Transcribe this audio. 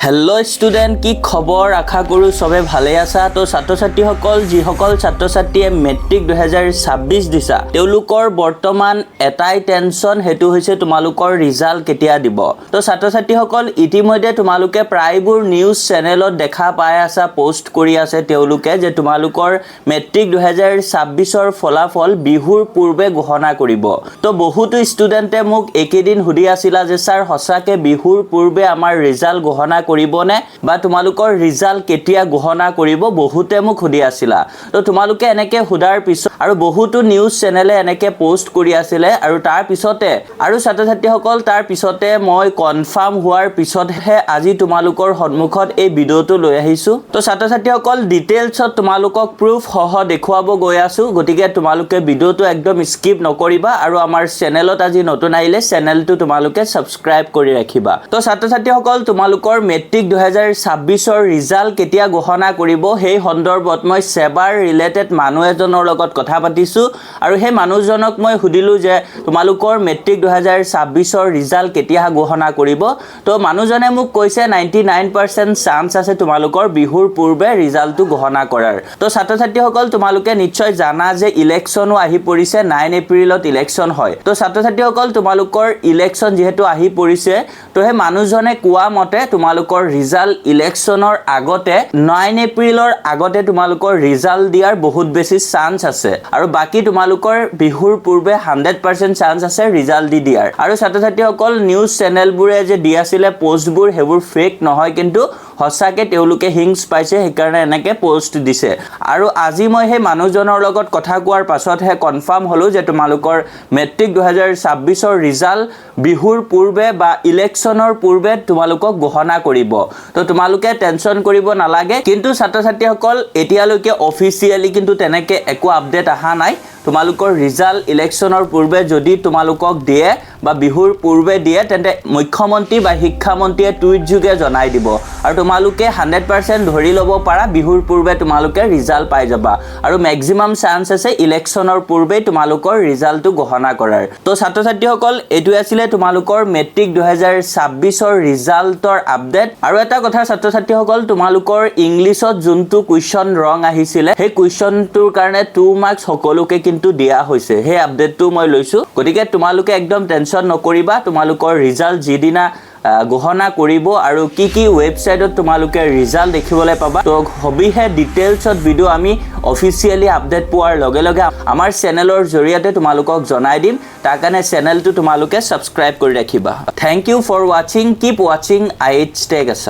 Hello' student, কি খবৰ? আশা কৰোঁ চবে ভালে আছা। তো ছাত্ৰ ছাত্ৰীসকল, যিসকল ছাত্ৰ ছাত্ৰীয়ে মেট্ৰিক 2026 দিছা, তেওঁলোকৰ বৰ্তমান এটাই টেনশ্যন, সেইটো হৈছে তোমালোকৰ ৰিজাল্ট কেতিয়া দিব। তো ছাত্ৰ ছাত্ৰীসকল, ইতিমধ্যে তোমালোকে প্ৰায়বোৰ নিউজ চেনেলত দেখা পাই আছা, পোষ্ট কৰি আছে তেওঁলোকে যে তোমালোকৰ মেট্ৰিক 2026ৰ ফলাফল বিহুৰ পূৰ্বে ঘোষণা কৰিব। তো বহুতো ষ্টুডেণ্টে মোক একেদিন সুধি আছিলা যে ছাৰ, সঁচাকৈ বিহুৰ পূৰ্বে আমাৰ ৰিজাল্ট ঘোষণা কৰিবনে বা তোমালোকৰ ৰিজাল্ট কেতিয়া ঘোষণা কৰিব, বহুতে মোক সুধি আছিলা। তো তোমালোকে এনেকৈ সোধাৰ পিছত আৰু বহুতো নিউজ চেনেলে এনেকৈ পোষ্ট কৰি আছিলে আৰু তাৰ পিছতে আৰু ছাত্ৰ ছাত্ৰীসকল, তাৰ পিছতে মই কনফাৰ্ম হোৱাৰ পিছতহে আজি তোমালোকৰ সন্মুখত এই ভিডিঅ'টো লৈ আহিছোঁ। তো ছাত্ৰ ছাত্ৰীসকল, ডিটেইলছত তোমালোকক প্ৰুফ সহ দেখুৱাব গৈ আছোঁ, গতিকে তোমালোকে ভিডিঅ'টো একদম স্কিপ নকৰিবা আৰু আমাৰ চেনেলত আজি নতুন আহিলে চেনেলটো তোমালোকে ছাবস্ক্ৰাইব কৰি ৰাখিবা। তো ছাত্ৰ ছাত্ৰীসকল, তোমালোকৰ মেট্ৰিক 2026ৰ ৰিজাল্ট কেতিয়া ঘোষণা কৰিব সেই সন্দৰ্ভত মই সেবাৰ ৰিলেটেড মানুহ এজনৰ লগত কথা পাতিছোঁ আৰু সেই মানুহজনক মই সুধিলোঁ যে তোমালোকৰ মেট্ৰিক 2026ৰ ৰিজাল্ট কেতিয়া ঘোষণা কৰিব। তো মানুহজনে মোক কৈছে 99% চান্স আছে তোমালোকৰ বিহুৰ পূৰ্বে ৰিজাল্টটো ঘোষণা কৰাৰ। তো ছাত্ৰ ছাত্ৰীসকল, তোমালোকে নিশ্চয় জানা যে ইলেকশ্যনো আহি পৰিছে, 9 এপ্ৰিলত ইলেকশ্যন হয়। তো ছাত্ৰ ছাত্ৰীসকল, তোমালোকৰ ইলেকশ্যন যিহেতু আহি পৰিছে, তো সেই মানুহজনে কোৱা মতে তোমালোকৰ ৰিজাল্ট ইলেকশ্যনৰ আগতে 9 এপ্ৰিলৰ আগতে তোমালোকৰ ৰিজাল্ট দিয়াৰ বহুত বেছি চান্স আছে আৰু বাকী তোমালোকৰ বিহুৰ পূৰ্বে 100% চান্স আছে ৰিজাল্ট দি দিয়াৰ। আৰু ছাত্ৰ ছাত্ৰীসকল, নিউজ চেনেলবোৰে যে দি আছিলে পোষ্টবোৰ, সেইবোৰ ফেক নহয়, কিন্তু সঁচাকৈ তেওঁলোকে হিংস পাইছে, সেইকাৰণে এনেকৈ পোষ্ট দিছে। আৰু আজি মই সেই মানুহজনৰ লগত কথা কোৱাৰ পাছতহে কনফাৰ্ম হ'লোঁ যে তোমালোকৰ মেট্ৰিক 2026ৰ ৰিজাল্ট বিহুৰ পূৰ্বে বা ইলেকশ্যনৰ পূৰ্বে তোমালোকক ঘোষণা কৰিব। তো তোমালোকে টেনশ্যন কৰিব নালাগে। কিন্তু ছাত্ৰ ছাত্ৰীসকল, এতিয়ালৈকে অফিচিয়েলি কিন্তু তেনেকৈ একো আপডেট অহা নাই। তোমালোকৰ ৰিজাল্ট ইলেকশ্যনৰ পূৰ্বে যদি তোমালোকক দিয়ে বা বিহুৰ পূৰ্বে দিয়ে, তেন্তে মুখ্যমন্ত্ৰী বা শিক্ষামন্ত্ৰীয়ে টুইট যোগে জনাই দিব আৰু তোমালোকে 100% ধৰি ল'ব পাৰা বিহুৰ পূৰ্বে তোমালোকে ৰিজাল্ট পাই যাবা আৰু মেক্সিমাম চান্স আছে ইলেকশ্যনৰ পূৰ্বেই তোমালোকৰ ৰিজাল্টটো ঘোষণা কৰাৰ। তো ছাত্ৰ ছাত্ৰীসকল, এইটোৱে আছিলে তোমালোকৰ মেট্ৰিক 2026ৰ ৰিজাল্টৰ আপডেট। আৰু এটা কথা ছাত্ৰ ছাত্ৰীসকল, তোমালোকৰ ইংলিছত যোনটো কুৱেশ্যন ৰং আহিছিলে, সেই কুৱেশ্যনটোৰ কাৰণে 2 মাৰ্কছ সকলোকে কিন্তু দিয়া হৈছে। সেই আপডেটটো মই লৈছোঁ, গতিকে তোমালোকে একদম টেনশ্যন নকৰিবা। তোমালোকৰ ৰিজাল্ট যিদিনা ঘোষণা কৰিব আৰু কি কি ৱেবছাইটত তোমালোকে ৰিজাল্ট দেখিবলৈ পাবা, তো সবিহে ডিটেইলছত ভিডিঅ' আমি অফিচিয়েলি আপডেট পোৱাৰ লগে লগে আমাৰ চেনেলৰ জৰিয়তে তোমালোকক জনাই দিম। তাৰ কাৰণে চেনেলটো তোমালোকে ছাবস্ক্ৰাইব কৰি ৰাখিবা। থেংক ইউ ফৰ ৱাচিং, কিপ ৱাচিং IH Tech Assam।